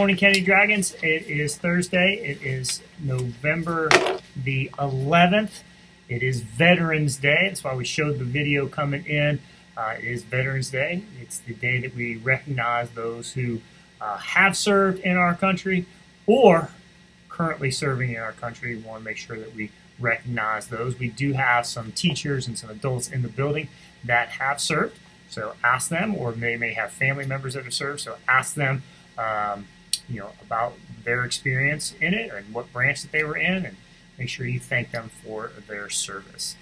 morning, Kennedy Dragons. It is Thursday. It is November the 11th. It is Veterans Day. That's why we showed the video coming in. It is Veterans Day. It's the day that we recognize those who have served in our country or currently serving in our country. We want to make sure that we recognize those. We do have some teachers and some adults in the building that have served. So ask them, or they may have family members that have served. So ask them, about their experience in it and what branch that they were in, and make sure you thank them for their service.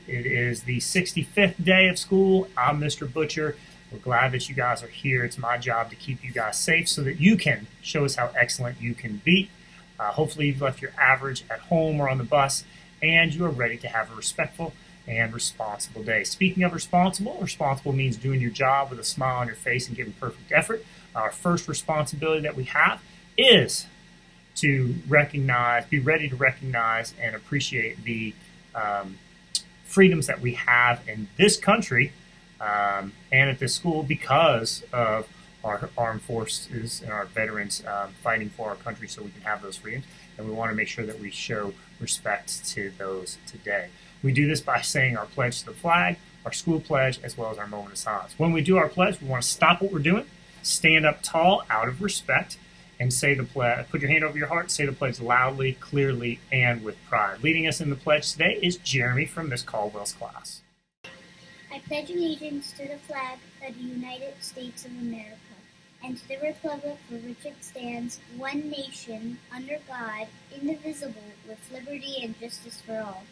It is the 65th day of school. I'm Mr. Butcher. We're glad that you guys are here. It's my job to keep you guys safe so that you can show us how excellent you can be. Hopefully you've left your average at home or on the bus, and you are ready to have a respectful and responsible day. Speaking of responsible means doing your job with a smile on your face and giving perfect effort. Our first responsibility that we have is to be ready to recognize and appreciate the freedoms that we have in this country and at this school because of our armed forces and our veterans fighting for our country so we can have those freedoms. And we want to make sure that we show respect to those today. We do this by saying our pledge to the flag, our school pledge, as well as our moment of silence. When we do our pledge, we want to stop what we're doing, stand up tall out of respect, and say the pledge. Put your hand over your heart, say the pledge loudly, clearly, and with pride. Leading us in the pledge today is Jeremy from Miss Caldwell's class. I pledge allegiance to the flag of the United States of America and to the republic for which it stands, one nation, under God, indivisible, with liberty and justice for all.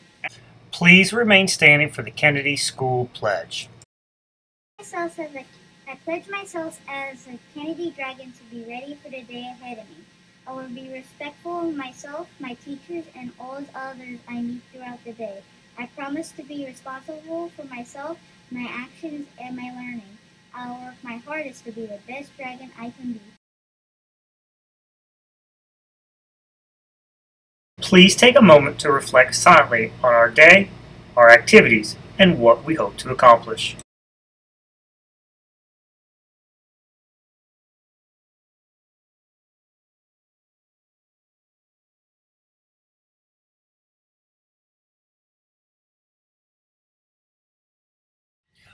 Please remain standing for the Kennedy School Pledge. I pledge myself as a Kennedy Dragon to be ready for the day ahead of me. I will be respectful of myself, my teachers, and all others I meet throughout the day. I promise to be responsible for myself, my actions, and my learning. I will work my hardest to be the best dragon I can be. Please take a moment to reflect silently on our day, our activities, and what we hope to accomplish.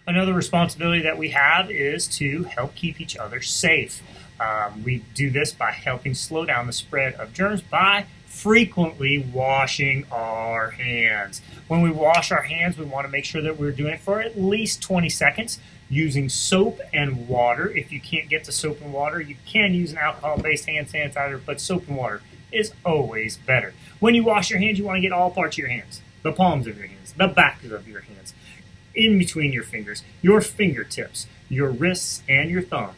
Another responsibility that we have is to help keep each other safe. We do this by helping slow down the spread of germs by frequently washing our hands. When we wash our hands, we want to make sure that we're doing it for at least 20 seconds using soap and water. If you can't get to soap and water, you can use an alcohol-based hand sanitizer, but soap and water is always better. When you wash your hands, you want to get all parts of your hands, the palms of your hands, the backs of your hands, in between your fingers, your fingertips, your wrists, and your thumbs.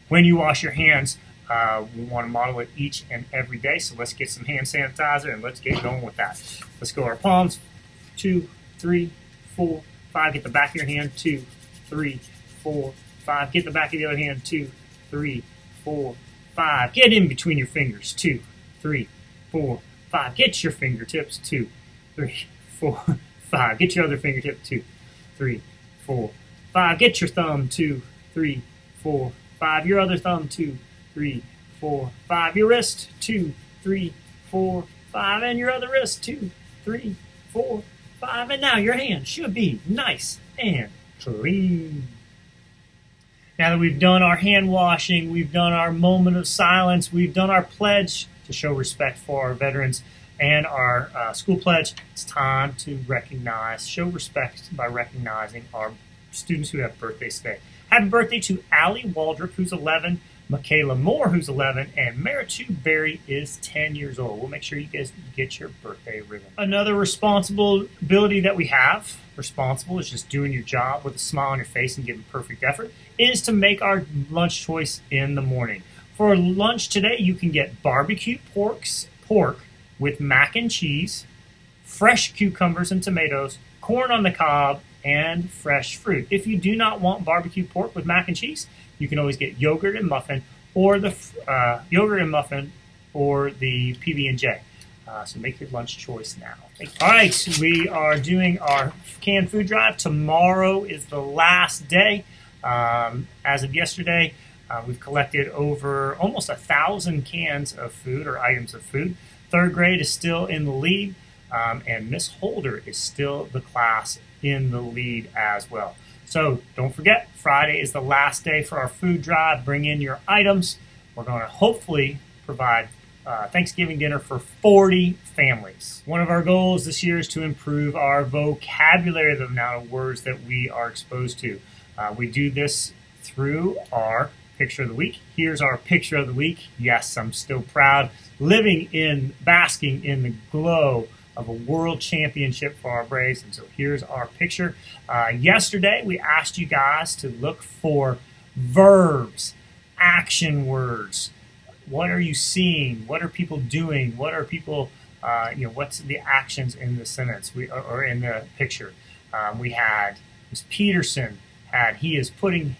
When you wash your hands, we want to model it each and every day. So let's get some hand sanitizer and let's get going with that. Let's go our palms. 2, 3, 4, 5. Get the back of your hand. 2, 3, 4, 5. Get the back of the other hand. 2, 3, 4, 5. Get in between your fingers. 2, 3, 4, 5. Get your fingertips. 2, 3, 4, 5. Get your other fingertip. 2, 3, 4, 5. Get your thumb. 2, 3, 4, 5. Your other thumb. 2, 3, 4, 5. Your wrist. 2, 3, 4, 5. And your other wrist. 2, 3, 4, 5. And now your hand should be nice and clean. Now that we've done our hand washing, we've done our moment of silence, we've done our pledge to show respect for our veterans and our school pledge, it's time to show respect by recognizing our students who have birthdays today. Happy birthday to Allie Waldrop, who's 11, Michaela Moore, who's 11, and Marichu Berry is 10 years old. We'll make sure you guys get your birthday ribbon. Another responsibility that we have, responsible is just doing your job with a smile on your face and giving perfect effort, is to make our lunch choice in the morning. For lunch today, you can get barbecue pork with mac and cheese, fresh cucumbers and tomatoes, corn on the cob, and fresh fruit. If you do not want barbecue pork with mac and cheese, you can always get yogurt and muffin, or the PB&J. So make your lunch choice now. All right, we are doing our canned food drive. Tomorrow is the last day. As of yesterday, We've collected over almost 1,000 cans of food or items of food. Third grade is still in the lead, and Miss Holder is still the class in the lead as well. So don't forget, Friday is the last day for our food drive. Bring in your items. We're going to hopefully provide Thanksgiving dinner for 40 families. One of our goals this year is to improve our vocabulary, the amount of words that we are exposed to. We do this through our picture of the week. Here's our picture of the week. Yes, I'm still proud, basking in the glow of a world championship for our Braves. And so here's our picture. Yesterday, we asked you guys to look for verbs, action words. What are you seeing? What are people doing? What are people, what's the actions in the sentence or in the picture? We had Ms. Peterson he is putting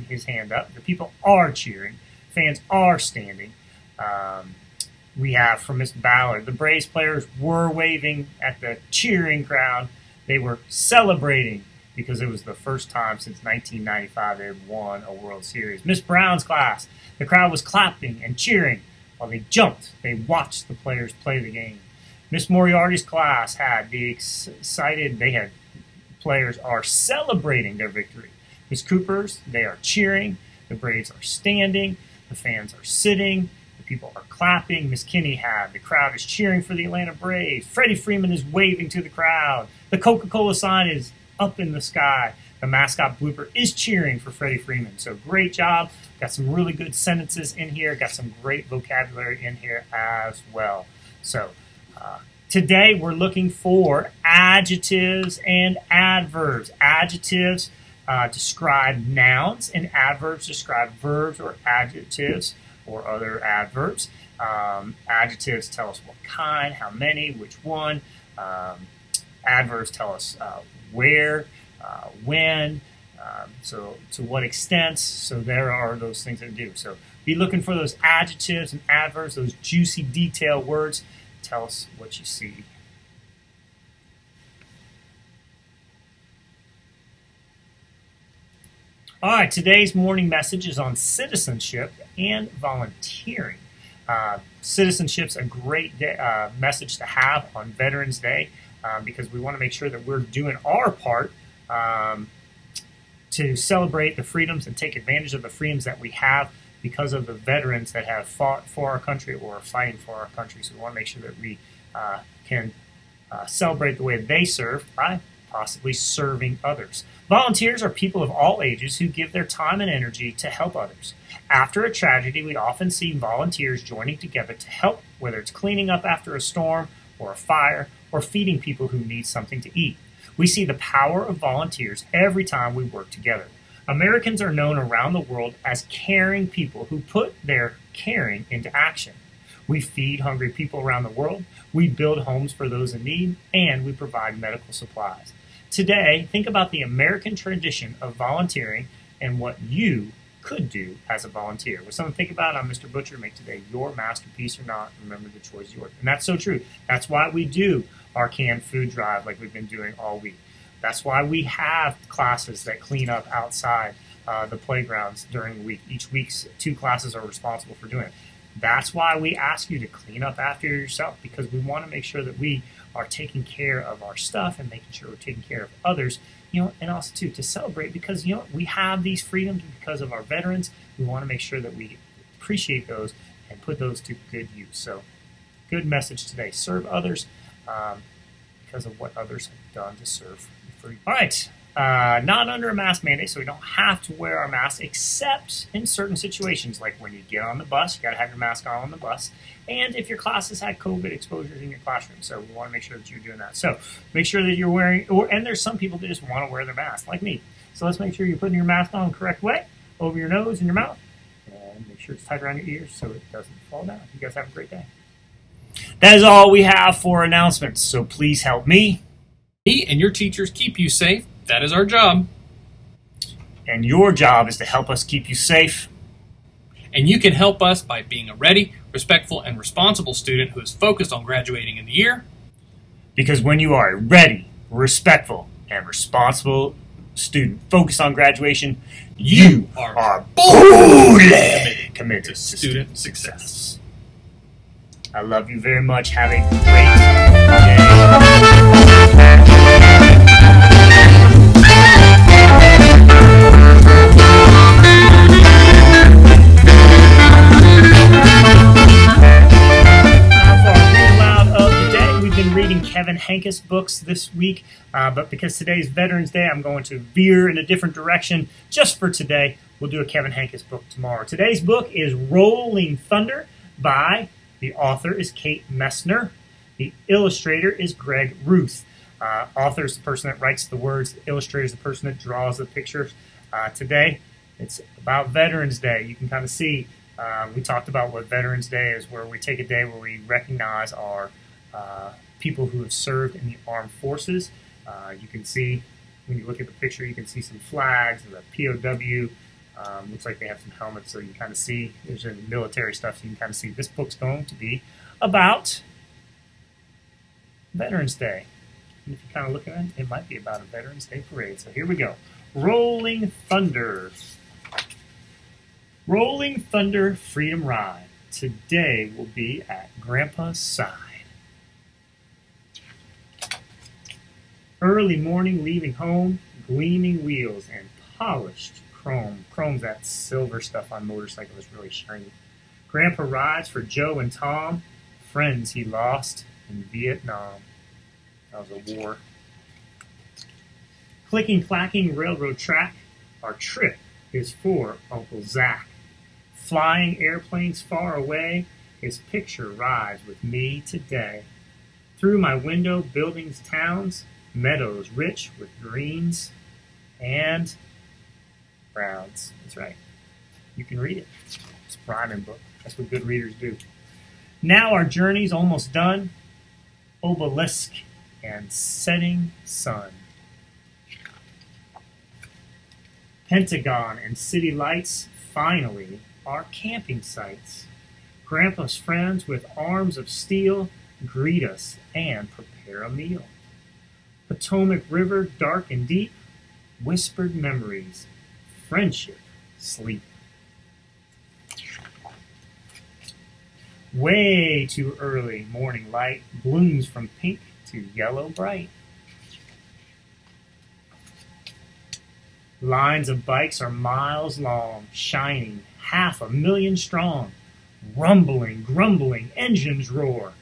his hand up. The people are cheering. Fans are standing. We have from Miss Ballard, the Braves players were waving at the cheering crowd. They were celebrating because it was the first time since 1995 they had won a World Series. Miss Brown's class, the crowd was clapping and cheering while they jumped. They watched the players play the game. Miss Moriarty's class had players are celebrating their victory. Miss Cooper's, they are cheering. The Braves are standing. The fans are sitting. The people are clapping. Miss Kinney the crowd is cheering for the Atlanta Braves. Freddie Freeman is waving to the crowd. The Coca-Cola sign is up in the sky. The mascot blooper is cheering for Freddie Freeman. So great job. Got some really good sentences in here. Got some great vocabulary in here as well. So today we're looking for adjectives and adverbs. Adjectives describe nouns, and adverbs describe verbs or adjectives or other adverbs. Adjectives tell us what kind, how many, which one. Adverbs tell us where, when, so to what extent. So there are those things that do. So be looking for those adjectives and adverbs, those juicy detail words. Tell us what you see. All right, today's morning message is on citizenship and volunteering. Citizenship's a great message to have on Veterans Day because we want to make sure that we're doing our part to celebrate the freedoms and take advantage of the freedoms that we have because of the veterans that have fought for our country or are fighting for our country. So we want to make sure that we can celebrate the way they serve by possibly serving others. Volunteers are people of all ages who give their time and energy to help others. After a tragedy, we often see volunteers joining together to help, whether it's cleaning up after a storm or a fire or feeding people who need something to eat. We see the power of volunteers every time we work together. Americans are known around the world as caring people who put their caring into action. We feed hungry people around the world, we build homes for those in need, and we provide medical supplies. Today, think about the American tradition of volunteering and what you could do as a volunteer. With something to think about, I'm Mr. Butcher. Make today your masterpiece or not. Remember, the choice is yours. And that's so true. That's why we do our canned food drive like we've been doing all week. That's why we have classes that clean up outside the playgrounds during the week. Each week, 2 classes are responsible for doing it. That's why we ask you to clean up after yourself, because we want to make sure that we are taking care of our stuff and making sure we're taking care of others, and also too to celebrate because we have these freedoms because of our veterans. We want to make sure that we appreciate those and put those to good use. So, good message today. Serve others because of what others have done to serve free. All right. Not under a mask mandate, so we don't have to wear our mask except in certain situations, like when you get on the bus, you got to have your mask on the bus, and if your class has had COVID exposures in your classroom. So we want to make sure that you're doing that. So make sure that you're wearing, and there's some people that just want to wear their mask, like me. So let's make sure you're putting your mask on the correct way, over your nose and your mouth, and make sure it's tight around your ears so it doesn't fall down. You guys have a great day. That is all we have for announcements, so please help me and your teachers keep you safe. That is our job. And your job is to help us keep you safe. And you can help us by being a ready, respectful, and responsible student who is focused on graduating in the year. Because when you are a ready, respectful, and responsible student focused on graduation, You are fully committed to student success. I love you very much. Have a great Kevin Hankus books this week, but because today's Veterans Day, I'm going to veer in a different direction just for today. We'll do a Kevin Hankus book tomorrow. Today's book is Rolling Thunder by, the author is Kate Messner. The illustrator is Greg Ruth. Author is the person that writes the words. The illustrator is the person that draws the pictures. Today, it's about Veterans Day. You can kind of see, we talked about what Veterans Day is, where we take a day where we recognize our people who have served in the armed forces. You can see, when you look at the picture, you can see some flags and the POW. Looks like they have some helmets, so you kind of see, there's military stuff, so you can kind of see this book's going to be about Veterans Day. And if you kind of look at it, it might be about a Veterans Day parade. So here we go. Rolling Thunder. Rolling Thunder Freedom Ride. Today will be at Grandpa's side. Early morning leaving home, gleaming wheels and polished chrome. Chrome's that silver stuff on motorcycles, is really shiny. Grandpa rides for Joe and Tom, friends he lost in Vietnam. That was a war. Clicking, clacking railroad track, our trip is for Uncle Zach. Flying airplanes far away, his picture rides with me today. Through my window, buildings, towns, meadows rich with greens and browns. That's right. You can read it. It's a rhyming book. That's what good readers do. Now our journey's almost done. Obelisk and setting sun. Pentagon and city lights finally are camping sites. Grandpa's friends with arms of steel greet us and prepare a meal. Potomac River, dark and deep, whispered memories, friendship, sleep. Way too early, morning light blooms from pink to yellow bright. Lines of bikes are miles long, shining 500,000 strong. Rumbling, grumbling, engines roar.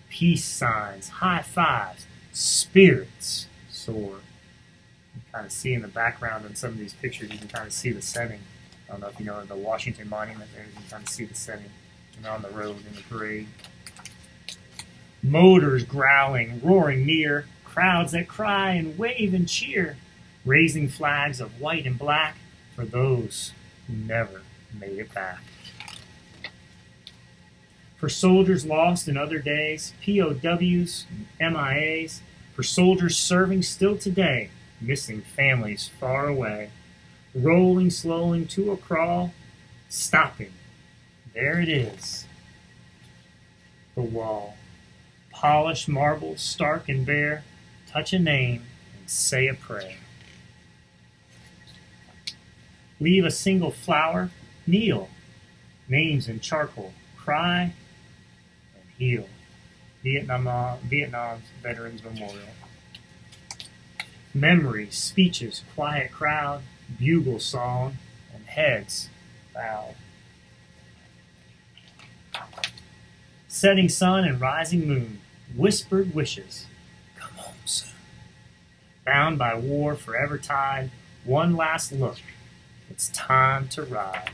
Peace signs, high fives, spirits soar. You can kind of see in the background in some of these pictures, you can kind of see the setting. I don't know if you know the Washington Monument there, you can kind of see the setting. And on the road in the parade. Motors growling, roaring near, crowds that cry and wave and cheer, raising flags of white and black for those who never made it back. For soldiers lost in other days, POWs, MIAs, for soldiers serving still today, missing families far away, rolling slowly to a crawl, stopping. There it is, the wall. Polished marble, stark and bare, touch a name and say a prayer. Leave a single flower, kneel, names in charcoal, cry and heal. Vietnam's Veterans Memorial. Memories, speeches, quiet crowd, bugle song, and heads bowed. Setting sun and rising moon, whispered wishes, come home soon. Bound by war, forever tied, one last look, it's time to ride.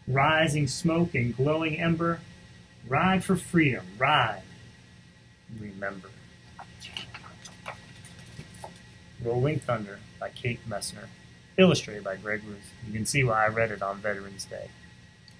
Rising smoke and glowing ember, ride for freedom, ride, remember. Rolling Thunder by Kate Messner, illustrated by Greg Ruth. You can see why I read it on Veterans Day.